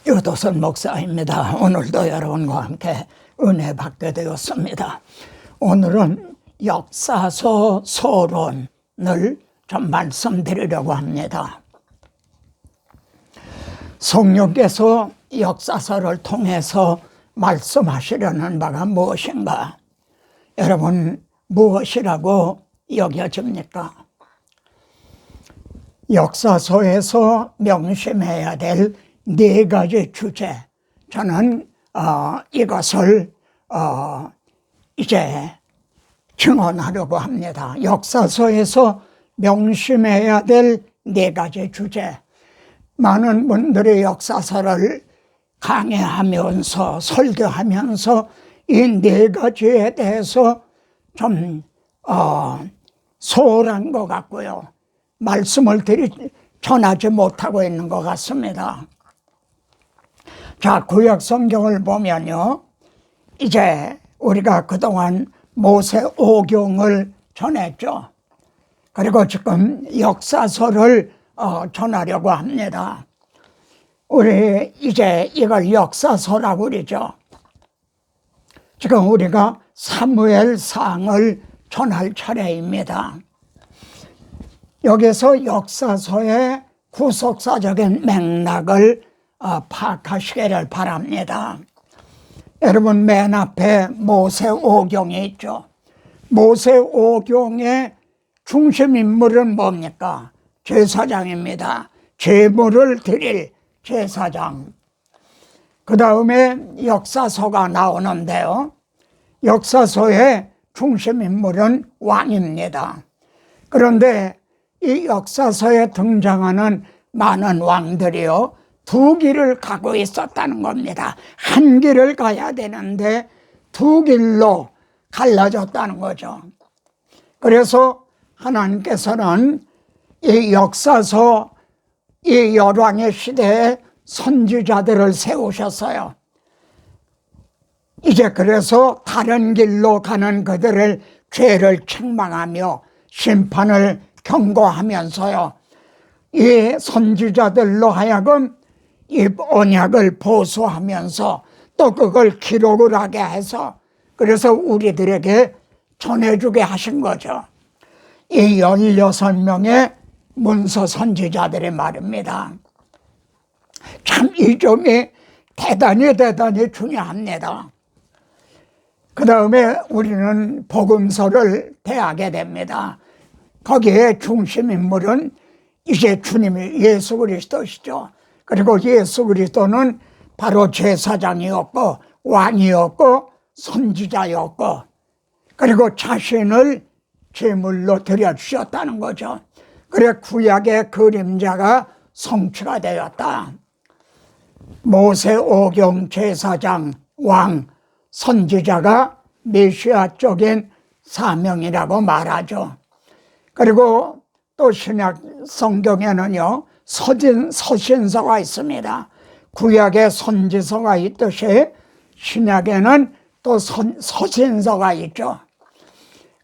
유도선 목사입니다. 오늘도 여러분과 함께 은혜 받게 되었습니다. 오늘은 역사서 서론을 좀 말씀드리려고 합니다. 성령께서 역사서를 통해서 말씀하시려는 바가 무엇인가? 여러분, 무엇이라고 여겨집니까? 역사서에서 명심해야 될 네 가지 주제, 저는 이것을 이제 증언하려고 합니다. 역사서에서 명심해야 될 네 가지 주제. 많은 분들이 역사서를 강의하면서 설교하면서 이 네 가지에 대해서 좀 소홀한 것 같고요, 말씀을 전하지 못하고 있는 것 같습니다. 자, 구약 성경을 보면요, 이제 우리가 그동안 모세 오경을 전했죠. 그리고 지금 역사서를 전하려고 합니다. 우리 이제 이걸 역사서라고 그러죠. 지금 우리가 사무엘상을 전할 차례입니다. 여기서 역사서의 구속사적인 맥락을 파악하시기를 바랍니다. 여러분, 맨 앞에 모세오경이 있죠. 모세오경의 중심 인물은 뭡니까? 제사장입니다. 제물을 드릴 제사장. 그 다음에 역사서가 나오는데요, 역사서의 중심 인물은 왕입니다. 그런데 이 역사서에 등장하는 많은 왕들이요, 두 길을 가고 있었다는 겁니다. 한 길을 가야 되는데 두 길로 갈라졌다는 거죠. 그래서 하나님께서는 이 역사서, 이 열왕의 시대에 선지자들을 세우셨어요. 이제 그래서 다른 길로 가는 그들을 죄를 책망하며 심판을 경고하면서요, 이 선지자들로 하여금 이 언약을 보수하면서 또 그걸 기록을 하게 해서 그래서 우리들에게 전해주게 하신 거죠. 이 16명의 문서 선지자들의 말입니다. 참 이 점이 대단히 중요합니다. 그 다음에 우리는 복음서를 대하게 됩니다. 거기에 중심 인물은 이제 주님이 예수 그리스도시죠. 그리고 예수 그리스도는 바로 제사장이었고 왕이었고 선지자였고, 그리고 자신을 제물로 드려주셨다는 거죠. 그래 구약의 그림자가 성취가 되었다. 모세오경, 제사장, 왕, 선지자가 메시아적인 사명이라고 말하죠. 그리고 또 신약 성경에는요, 서신서가 있습니다. 구약에 선지서가 있듯이 신약에는 또 서신서가 있죠.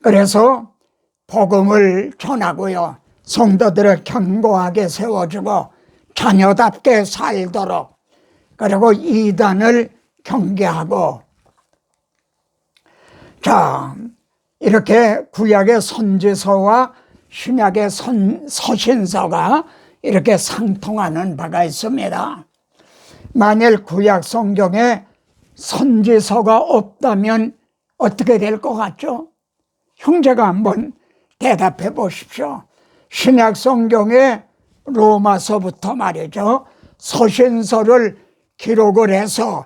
그래서 복음을 전하고요, 성도들을 견고하게 세워주고 자녀답게 살도록, 그리고 이단을 경계하고, 자, 이렇게 구약의 선지서와 신약의 서신서가 이렇게 상통하는 바가 있습니다. 만일 구약 성경에 선지서가 없다면 어떻게 될 것 같죠? 형제가 한번 대답해 보십시오. 신약 성경에 로마서부터 말이죠, 서신서를 기록을 해서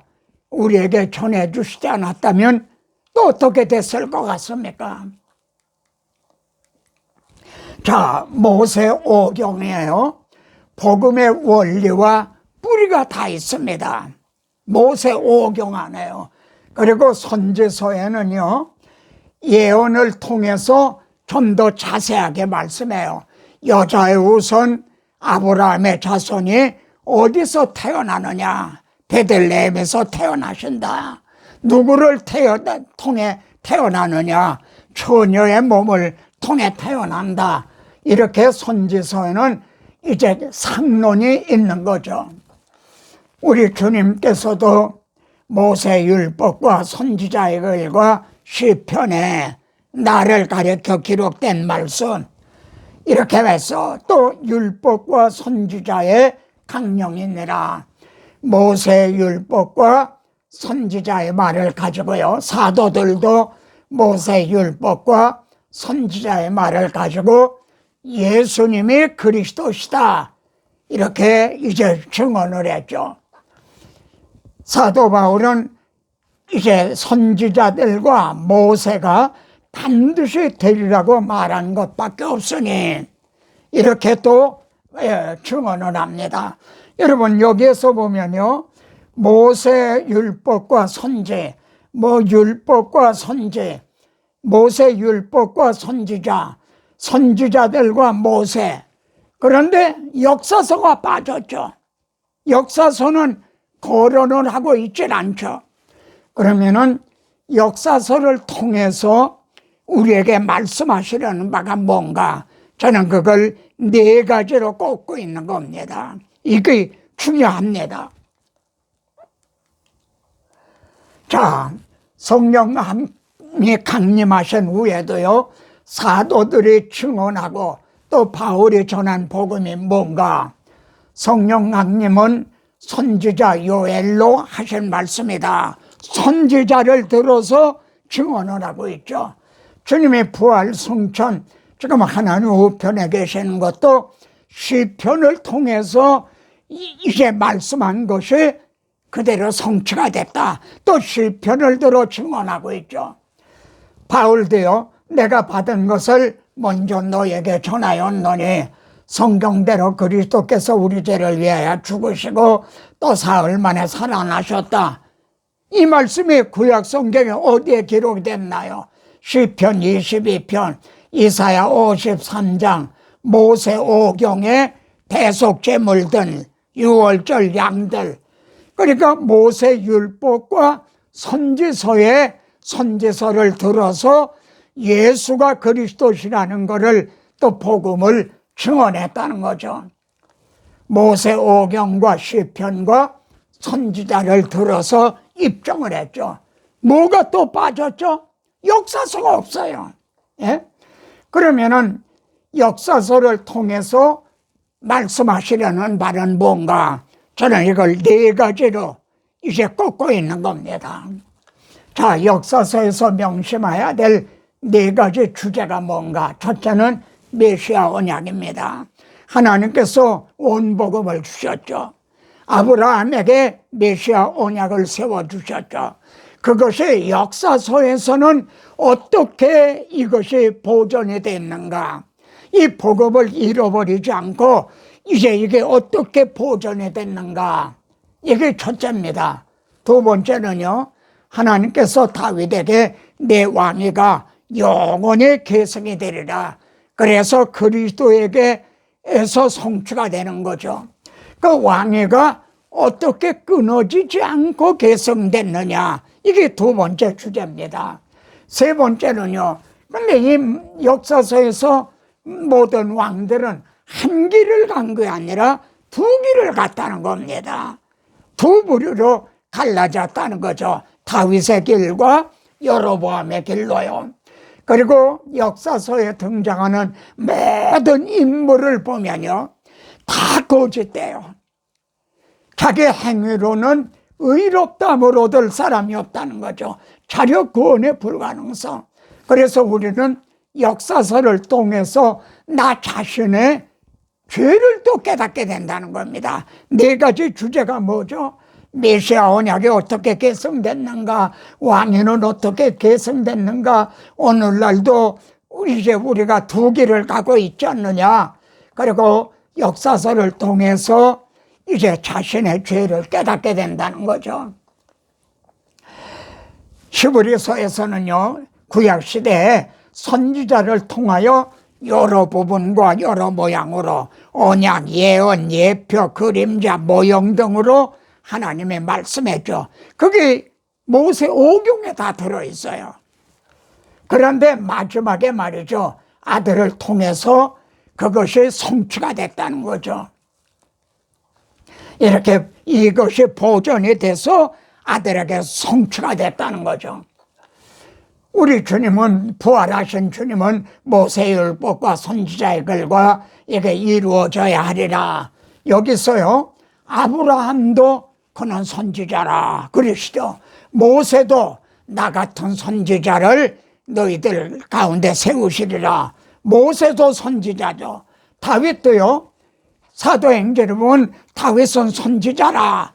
우리에게 전해주시지 않았다면 또 어떻게 됐을 것 같습니까? 자, 모세오경이에요. 복음의 원리와 뿌리가 다 있습니다. 모세오경 안에요. 그리고 선지서에는요, 예언을 통해서 좀 더 자세하게 말씀해요. 여자의 우선 아브라함의 자손이 어디서 태어나느냐? 베들레헴에서 태어나신다. 누구를 통해 태어나느냐? 처녀의 몸을 통해 태어난다. 이렇게 선지서에는 이제 상론이 있는 거죠. 우리 주님께서도 모세율법과 선지자의 글과 시편에 나를 가리켜 기록된 말씀 이렇게 해서 또 율법과 선지자의 강령이니라 모세율법과 선지자의 말을 가지고요 사도들도 모세율법과 선지자의 말을 가지고 예수님이 그리스도시다 이렇게 이제 증언을 했죠. 사도 바울은 이제 선지자들과 모세가 반드시 되리라고 말한 것밖에 없으니 이렇게 또 증언을 합니다. 여러분 여기에서 보면요 모세 율법과 선지 율법과 선지 모세 율법과 선지자 선지자들과 모세 그런데 역사서가 빠졌죠. 역사서는 거론을 하고 있질 않죠. 그러면은 역사서를 통해서 우리에게 말씀하시려는 바가 뭔가 저는 그걸 네 가지로 꼽고 있는 겁니다. 이게 중요합니다. 자, 성령이 강림하신 후에도요 사도들이 증언하고 또 바울이 전한 복음이 뭔가 성령 강림은 선지자 요엘로 하신 말씀이다. 선지자를 들어서 증언을 하고 있죠. 주님의 부활 성천 지금 하나님 우편에 계시는 것도 시편을 통해서 이제 말씀한 것이 그대로 성취가 됐다. 또 시편을 들어 증언하고 있죠. 바울도요 내가 받은 것을 먼저 너에게 전하였노니 성경대로 그리스도께서 우리 죄를 위하여 죽으시고 또 사흘 만에 살아나셨다. 이 말씀이 구약 성경에 어디에 기록됐나요? 시편 22편, 이사야 53장, 모세오경의 대속제물들, 유월절 양들 그러니까 모세율법과 선지서의 선지서를 들어서 예수가 그리스도시라는 것을 또 복음을 증언했다는 거죠. 모세오경과 시편과 선지자를 들어서 입증을 했죠. 뭐가 또 빠졌죠? 역사서가 없어요. 예? 그러면은 역사서를 통해서 말씀하시려는 바는 뭔가 저는 이걸 네 가지로 이제 꼽고 있는 겁니다. 자, 역사서에서 명심해야 될 네 가지 주제가 뭔가 첫째는 메시아 언약입니다. 하나님께서 온 복음을 주셨죠. 아브라함에게 메시아 언약을 세워주셨죠. 그것이 역사서에서는 어떻게 이것이 보존이 됐는가 이 복음을 잃어버리지 않고 이제 이게 어떻게 보존이 됐는가 이게 첫째입니다. 두 번째는요 하나님께서 다윗에게 내 왕위가 영원히 계승이 되리라 그래서 그리스도에게서 성취가 되는 거죠. 그 왕위가 어떻게 끊어지지 않고 계승됐느냐 이게 두 번째 주제입니다. 세 번째는요 근데 이 역사서에서 모든 왕들은 한 길을 간 게 아니라 두 길을 갔다는 겁니다. 두 부류로 갈라졌다는 거죠. 다윗의 길과 여로보암의 길로요. 그리고 역사서에 등장하는 모든 인물을 보면요 다 거짓돼요. 자기 행위로는 의롭다함을 얻을 사람이 없다는 거죠. 자력 구원의 불가능성. 그래서 우리는 역사서를 통해서 나 자신의 죄를 또 깨닫게 된다는 겁니다. 네 가지 주제가 뭐죠? 메시아 언약이 어떻게 계승됐는가, 왕위는 어떻게 계승됐는가, 오늘날도 이제 우리가 두 길을 가고 있지 않느냐, 그리고 역사서를 통해서 이제 자신의 죄를 깨닫게 된다는 거죠. 히브리서에서는요 구약시대에 선지자를 통하여 여러 부분과 여러 모양으로 언약, 예언, 예표, 그림자, 모형 등으로 하나님의 말씀했죠. 그게 모세 오경에 다 들어있어요. 그런데 마지막에 말이죠 아들을 통해서 그것이 성취가 됐다는 거죠. 이렇게 이것이 보존이 돼서 아들에게 성취가 됐다는 거죠. 우리 주님은, 부활하신 주님은 모세율법과 선지자의 글과 이게 이루어져야 하리라. 여기서요, 아브라함도 그는 선지자라 그러시죠. 모세도 나 같은 선지자를 너희들 가운데 세우시리라. 모세도 선지자죠. 다윗도요, 사도행전에 보면 다윗은 선지자라.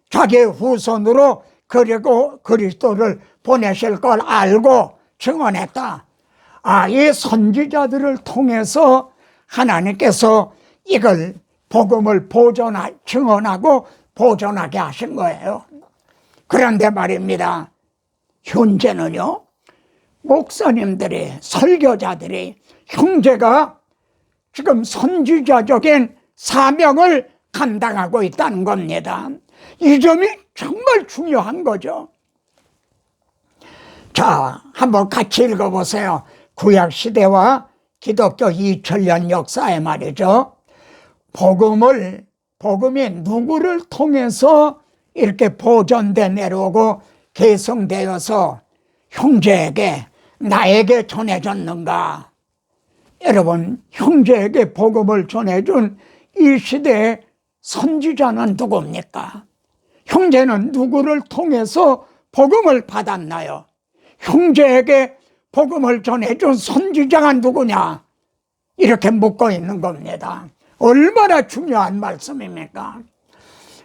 자기의 후손으로 그리고 그리스도를 보내실 걸 알고 증언했다. 이 선지자들을 통해서 하나님께서 이걸 복음을 증언하고 보존하게 하신 거예요. 그런데 말입니다, 현재는요, 목사님들이, 설교자들이, 형제가 지금 선지자적인 사명을 감당하고 있다는 겁니다. 이 점이 정말 중요한 거죠. 자, 한번 같이 읽어보세요. 구약시대와 기독교 2000년 역사에 말이죠. 복음이 누구를 통해서 이렇게 보존돼 내려오고 계승되어서 형제에게, 나에게 전해졌는가? 여러분, 형제에게 복음을 전해준 이 시대의 선지자는 누굽니까? 형제는 누구를 통해서 복음을 받았나요? 형제에게 복음을 전해준 선지자가 누구냐? 이렇게 묻고 있는 겁니다. 얼마나 중요한 말씀입니까?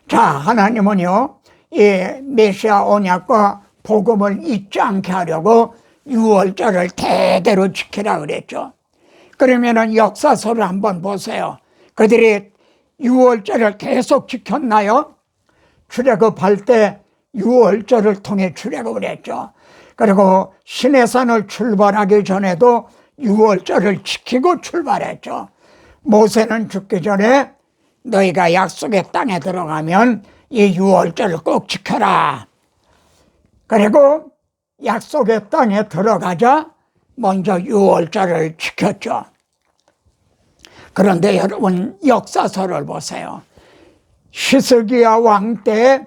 자, 하나님은요, 이 메시아 언약과 복음을 잊지 않게 하려고 유월절을 대대로 지키라 그랬죠. 그러면은 역사서를 한번 보세요. 그들이 유월절을 계속 지켰나요? 출애굽할 때 유월절을 통해 출애굽을 했죠. 그리고 시내산을 출발하기 전에도 유월절을 지키고 출발했죠. 모세는 죽기 전에 너희가 약속의 땅에 들어가면 이 유월절을 꼭 지켜라. 그리고 약속의 땅에 들어가자 먼저 유월절을 지켰죠. 그런데 여러분, 역사서를 보세요. 히스기야 왕 때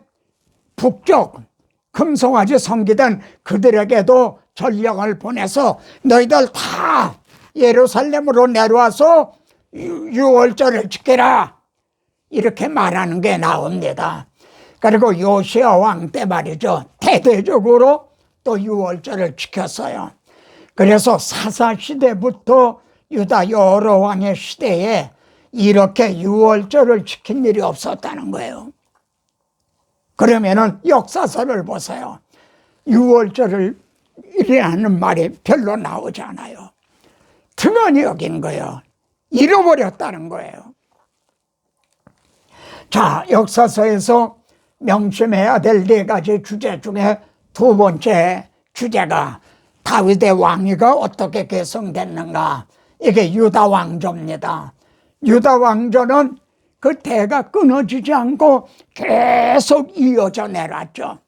북쪽 금송아지 섬기던 그들에게도 전령을 보내서 너희들 다 예루살렘으로 내려와서 유월절을 지켜라, 이렇게 말하는 게 나옵니다. 그리고 요시야 왕 때 말이죠, 대대적으로 또 유월절을 지켰어요. 그래서 사사시대부터 유다 여러 왕의 시대에 이렇게 유월절을 지킨 일이 없었다는 거예요. 그러면은 역사서를 보세요. 유월절을 이라는 말이 별로 나오지 않아요. 등한히 여긴 거예요. 잃어버렸다는 거예요. 자, 역사서에서 명심해야 될 4가지 주제 중에 2번째 주제가 다윗의 왕위가 어떻게 계승됐는가. 이게 유다 왕조입니다. 유다 왕조는 그 대가 끊어지지 않고 계속 이어져 내려왔죠.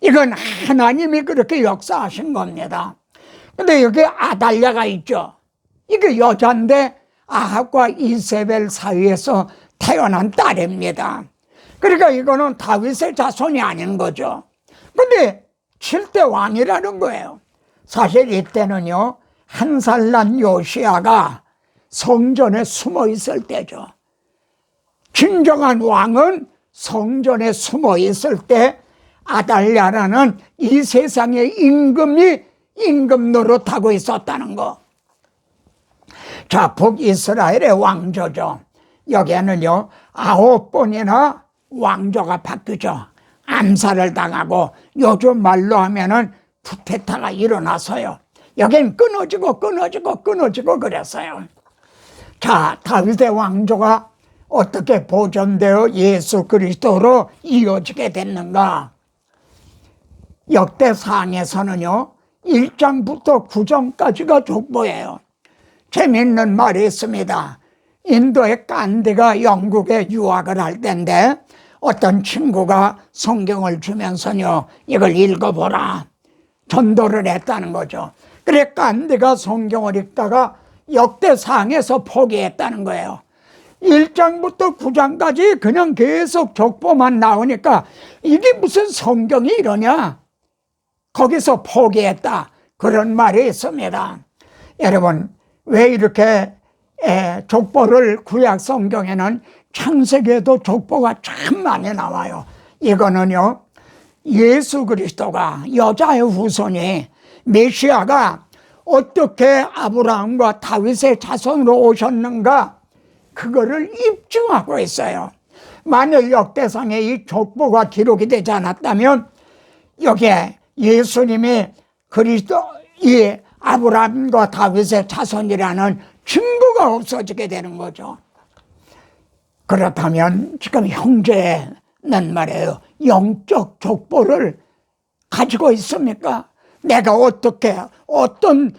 이건 하나님이 그렇게 역사하신 겁니다. 근데 여기 아달랴가 있죠. 이게 여자인데 아합과 이세벨 사이에서 태어난 딸입니다. 그러니까 이거는 다윗의 자손이 아닌 거죠. 근데 7대 왕이라는 거예요. 사실 이때는요, 한 살 난 요시야가 성전에 숨어 있을 때죠. 진정한 왕은 성전에 숨어 있을 때 아달랴라는 이 세상의 임금 노릇하고 있었다는 거. 자, 북이스라엘의 왕조죠. 여기에는요 9번이나 왕조가 바뀌죠. 암살을 당하고 요즘 말로 하면은 쿠데타가 일어나서요. 여긴 끊어지고 그랬어요. 자, 다윗의 왕조가 어떻게 보존되어 예수 그리스도로 이어지게 됐는가? 역대상에서는요 1장부터 9장까지가 족보예요. 재미있는 말이 있습니다. 인도의 간디가 영국에 유학을 할 때인데 어떤 친구가 성경을 주면서요 이걸 읽어보라 전도를 했다는 거죠. 그래 간디가 성경을 읽다가 역대상에서 포기했다는 거예요. 1장부터 9장까지 그냥 계속 족보만 나오니까 이게 무슨 성경이 이러냐? 거기서 포기했다. 그런 말이 있습니다. 여러분, 왜 이렇게 족보를 구약 성경에는 창세기에도 족보가 참 많이 나와요. 이거는요, 예수 그리스도가 여자의 후손이 메시아가 어떻게 아브라함과 다윗의 자손으로 오셨는가, 그거를 입증하고 있어요. 만일 역대상에 이 족보가 기록이 되지 않았다면 여기에 예수님이 그리스도 이 아브라함과 다윗의 자손이라는 증거가 없어지게 되는 거죠. 그렇다면 지금 형제는 말이에요, 영적 족보를 가지고 있습니까? 내가 어떻게 어떤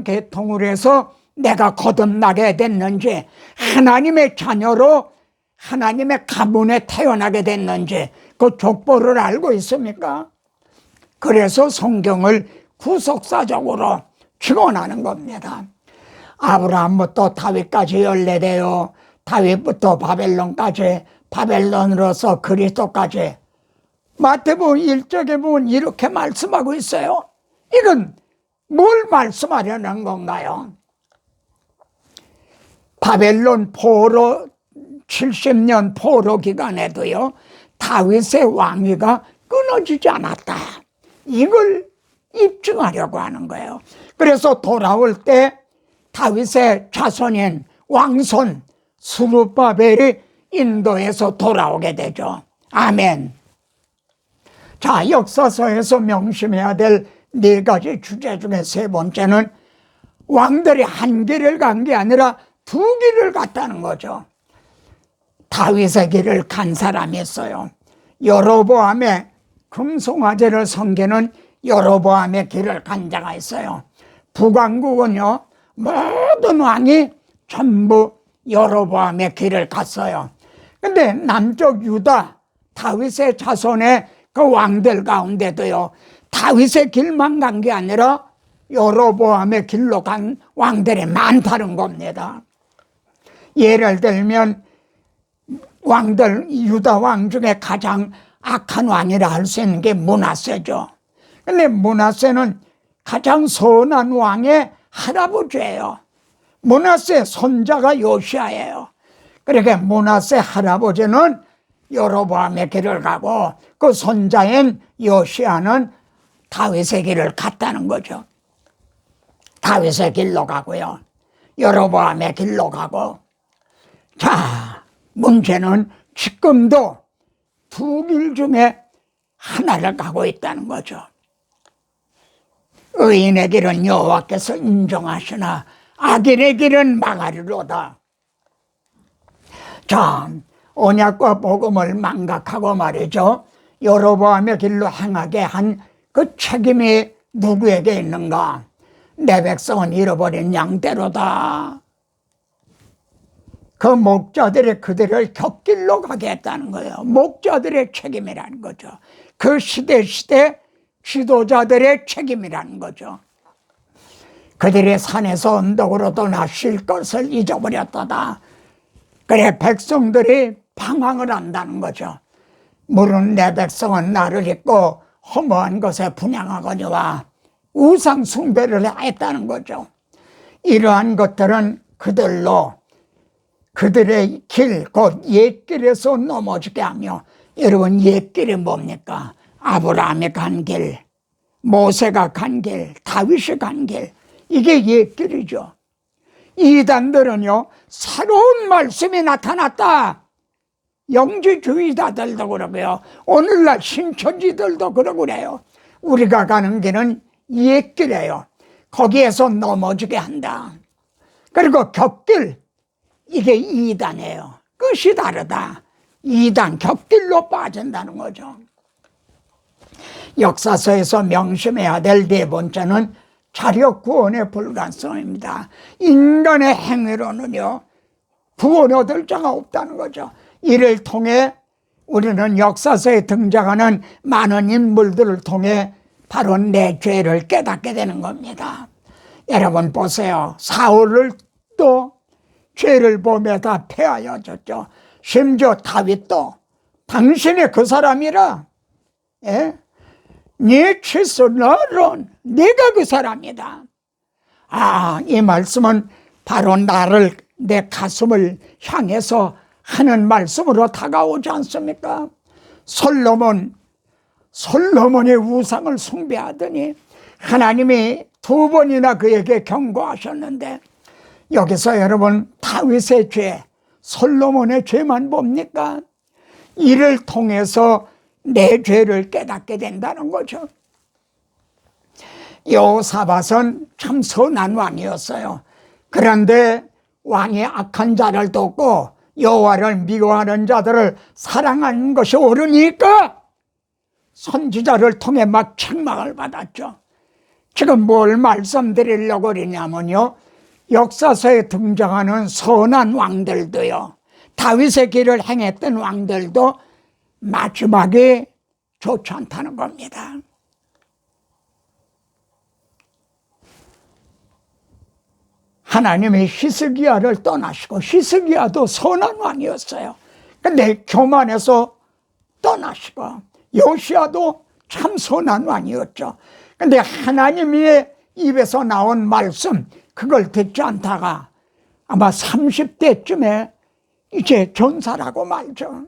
계통을 해서 내가 거듭나게 됐는지, 하나님의 자녀로 하나님의 가문에 태어나게 됐는지 그 족보를 알고 있습니까? 그래서 성경을 구속사적으로 증언하는 겁니다. 아브라함부터 다윗까지 14대요, 다윗부터 바벨론까지, 바벨론으로서 그리스도까지. 마태복음 1장에 보면 이렇게 말씀하고 있어요. 이건 뭘 말씀하려는 건가요? 바벨론 포로 70년 포로 기간에도요, 다윗의 왕위가 끊어지지 않았다. 이걸 입증하려고 하는 거예요. 그래서 돌아올 때 다윗의 자손인 왕손 스룹바벨이 인도에서 돌아오게 되죠. 아멘. 자, 역사서에서 명심해야 될 4가지 주제 중에 3번째는 왕들이 한 길을 간 게 아니라 2길을 갔다는 거죠. 다윗의 길을 간 사람이 있어요. 여로보암의 금송아지를 섬기는 여로보암의 길을 간 자가 있어요. 북왕국은요, 모든 왕이 전부 여로보암의 길을 갔어요. 근데 남쪽 유다, 다윗의 자손의 그 왕들 가운데도요, 다윗의 길만 간 게 아니라 여로보암의 길로 간 왕들이 많다는 겁니다. 예를 들면 왕들, 유다 왕 중에 가장 악한 왕이라 할 수 있는 게 므낫세죠. 근데 므낫세는 가장 선한 왕의 할아버지예요. 므낫세 손자가 요시아예요. 그러니까 므낫세 할아버지는 여로보암의 길을 가고 그 손자인 요시아는 다윗의 길을 갔다는 거죠. 다윗의 길로 가고요, 여로보암의 길로 가고. 자, 문제는 지금도 2길 중에 하나를 가고 있다는 거죠. 의인의 길은 여호와께서 인정하시나 악인의 길은 망하리로다. 자, 언약과 복음을 망각하고 말이죠, 여로보암의 길로 행하게 한 그 책임이 누구에게 있는가? 내 백성은 잃어버린 양떼로다. 그 목자들이 그들을 곁길로 가게 했다는 거예요. 목자들의 책임이라는 거죠. 그 시대 지도자들의 책임이라는 거죠. 그들이 산에서 언덕으로 떠나 쉴 것을 잊어버렸다. 그래 백성들이 방황을 한다는 거죠. 물은 내 백성은 나를 잊고 허무한 것에 분향하거니와 우상 숭배를 했다는 거죠. 이러한 것들은 그들로 그들의 길, 곧 옛길에서 넘어지게 하며, 여러분 옛길이 뭡니까? 아브라함이 간 길, 모세가 간 길, 다윗이 간 길, 이게 옛길이죠. 이단들은요, 새로운 말씀이 나타났다. 영지주의자들도 그러고요, 오늘날 신천지들도 그러고 그래요. 우리가 가는 길은 옛길이에요. 거기에서 넘어지게 한다. 그리고 곁길, 이게 이단이에요. 끝이 다르다. 이단, 곁길로 빠진다는 거죠. 역사서에서 명심해야 될 4번째는 자력 구원의 불가능성입니다. 인간의 행위로는요, 구원 얻을 자가 없다는 거죠. 이를 통해 우리는 역사서에 등장하는 많은 인물들을 통해 바로 내 죄를 깨닫게 되는 겁니다. 여러분 보세요. 사울을 또 죄를 보며 다 패하여졌죠. 심지어 다윗도 당신이 그 사람이라, 예? 네 치수너론 네가 그 사람이다. 이 말씀은 바로 나를, 내 가슴을 향해서 하는 말씀으로 다가오지 않습니까? 솔로몬이 우상을 숭배하더니 하나님이 2번이나 그에게 경고하셨는데, 여기서 여러분 다윗의 죄, 솔로몬의 죄만 봅니까? 이를 통해서 내 죄를 깨닫게 된다는 거죠. 여호사밧은 참 선한 왕이었어요. 그런데 왕이 악한 자를 돕고 여호와를 미워하는 자들을 사랑하는 것이 옳으니까 선지자를 통해 막 책망을 받았죠. 지금 뭘 말씀드리려고 그러냐면요, 역사서에 등장하는 선한 왕들도요, 다윗의 길을 행했던 왕들도 마지막에 좋지 않다는 겁니다. 하나님이 히스기야를 떠나시고, 히스기야도 선한 왕이었어요. 근데 교만해서 떠나시고, 요시야도 참 선한 왕이었죠. 근데 하나님의 입에서 나온 말씀, 그걸 듣지 않다가 아마 30대쯤에 이제 전사라고 말죠.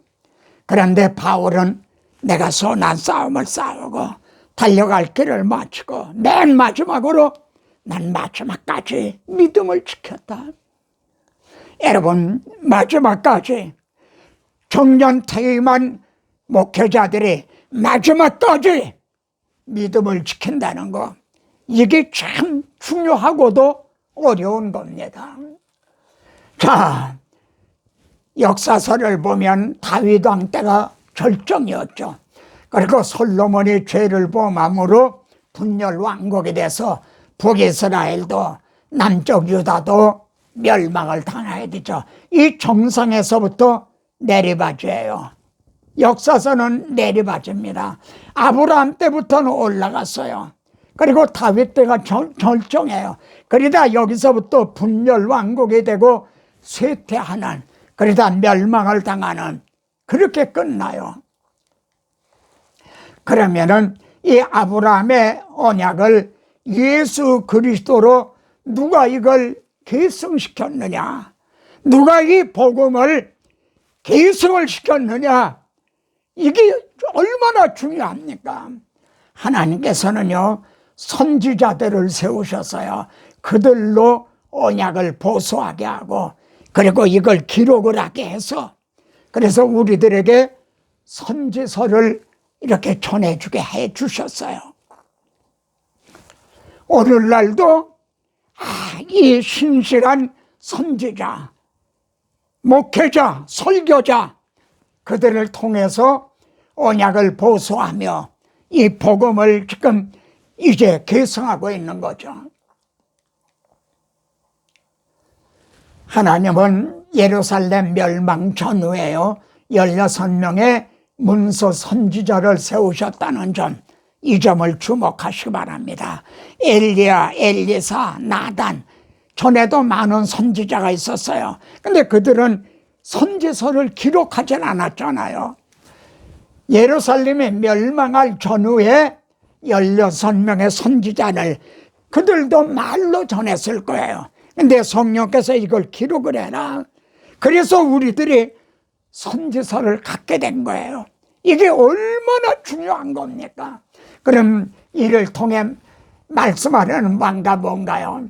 그런데 바울은 내가 선한 싸움을 싸우고 달려갈 길을 마치고 맨 마지막으로 난 마지막까지 믿음을 지켰다. 여러분, 마지막까지 정년 퇴임한 목회자들이 마지막까지 믿음을 지킨다는 거, 이게 참 중요하고도 어려운 겁니다. 자, 역사서를 보면 다윗 왕 때가 절정이었죠. 그리고 솔로몬이 죄를 범함으로 분열 왕국이 돼서 북이스라엘도 남쪽 유다도 멸망을 당해야 되죠. 이 정상에서부터 내리바지예요. 역사서는 내리바지입니다. 아브라함 때부터는 올라갔어요. 그리고 다윗 때가 절정해요. 그러다 여기서부터 분열 왕국이 되고 쇠퇴하는, 그러다 멸망을 당하는, 그렇게 끝나요. 그러면은 이 아브라함의 언약을 예수 그리스도로 누가 이걸 계승시켰느냐, 누가 이 복음을 계승을 시켰느냐, 이게 얼마나 중요합니까? 하나님께서는요, 선지자들을 세우셨어요. 그들로 언약을 보수하게 하고, 그리고 이걸 기록을 하게 해서, 그래서 우리들에게 선지서를 이렇게 전해주게 해 주셨어요. 오늘날도 이 신실한 선지자, 목회자, 설교자, 그들을 통해서 언약을 보수하며 이 복음을 지금 이제 계승하고 있는 거죠. 하나님은 예루살렘 멸망 전후에요, 16명의 문서 선지자를 세우셨다는 점, 이 점을 주목하시기 바랍니다. 엘리야, 엘리사, 나단, 전에도 많은 선지자가 있었어요. 근데 그들은 선지서를 기록하진 않았잖아요. 예루살렘이 멸망할 전후에 16명의 선지자를 그들도 말로 전했을 거예요. 근데 성령께서 이걸 기록을 해라. 그래서 우리들이 선지서를 갖게 된 거예요. 이게 얼마나 중요한 겁니까? 그럼 이를 통해 말씀하려는 바가 뭔가요?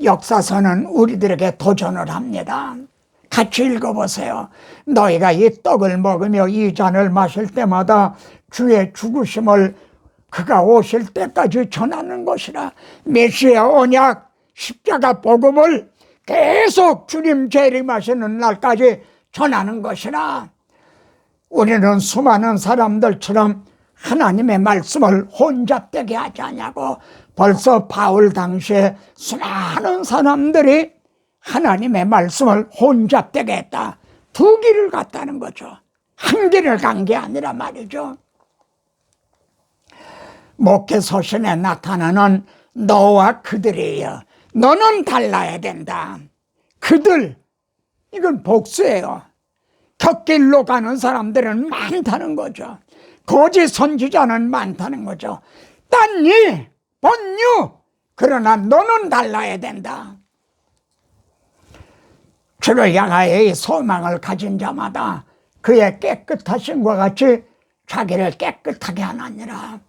역사서는 우리들에게 도전을 합니다. 같이 읽어보세요. 너희가 이 떡을 먹으며 이 잔을 마실 때마다 주의 죽으심을 그가 오실 때까지 전하는 것이라. 메시아 언약, 십자가 복음을 계속 주님 재림하시는 날까지 전하는 것이라. 우리는 수많은 사람들처럼 하나님의 말씀을 혼잡되게 하지 않냐고. 벌써 바울 당시에 수많은 사람들이 하나님의 말씀을 혼잡되게 했다. 2길을 갔다는 거죠. 한 길을 간 게 아니라 말이죠. 목회 서신에 나타나는 너와 그들이여, 너는 달라야 된다. 그들, 이건 복수예요. 곁길로 가는 사람들은 많다는 거죠. 거짓 선지자는 많다는 거죠. 딴이 본유, 그러나 너는 달라야 된다. 주를 향하여 소망을 가진 자마다 그의 깨끗하심과 같이 자기를 깨끗하게 하느니라.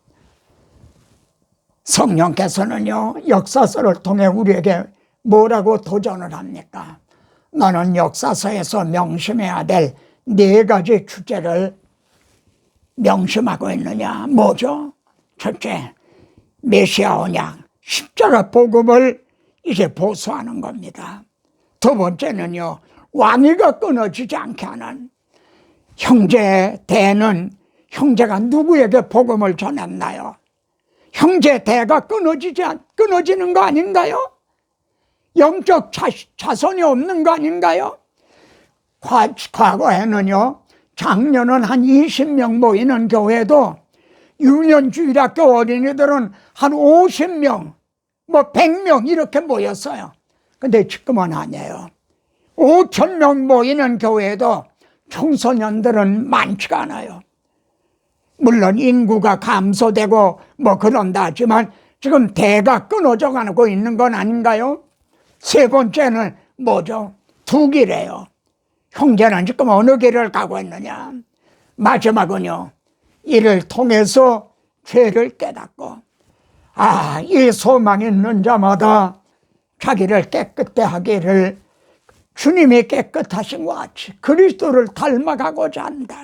성령께서는요, 역사서를 통해 우리에게 뭐라고 도전을 합니까? 너는 역사서에서 명심해야 될 4가지 주제를 명심하고 있느냐? 뭐죠? 첫째, 메시아 언약, 십자가 복음을 이제 보수하는 겁니다. 두 번째는요, 왕위가 끊어지지 않게 하는, 형제 대는 형제가 누구에게 복음을 전했나요? 형제 대가 끊어지는 거 아닌가요? 영적 자손이 없는 거 아닌가요? 과거에는요, 작년은 한 20명 모이는 교회도 유년주일학교 어린이들은 한 50명, 뭐 100명 이렇게 모였어요. 근데 지금은 아니에요. 5,000명 모이는 교회도 청소년들은 많지가 않아요. 물론 인구가 감소되고 뭐 그런다 하지만 지금 대가 끊어져 가고 있는 건 아닌가요? 세 번째는 뭐죠? 두 길이에요. 형제는 지금 어느 길을 가고 있느냐? 마지막은요, 이를 통해서 죄를 깨닫고, 이 소망 있는 자마다 자기를 깨끗게 하기를 주님이 깨끗하신 것 같이 그리스도를 닮아가고자 한다.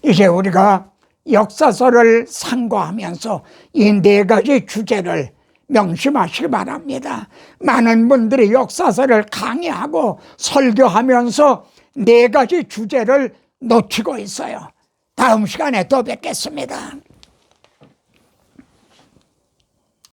이제 우리가 역사서를 상고하면서 이 4가지 주제를 명심하시기 바랍니다. 많은 분들이 역사서를 강의하고 설교하면서 4가지 주제를 놓치고 있어요. 다음 시간에 또 뵙겠습니다.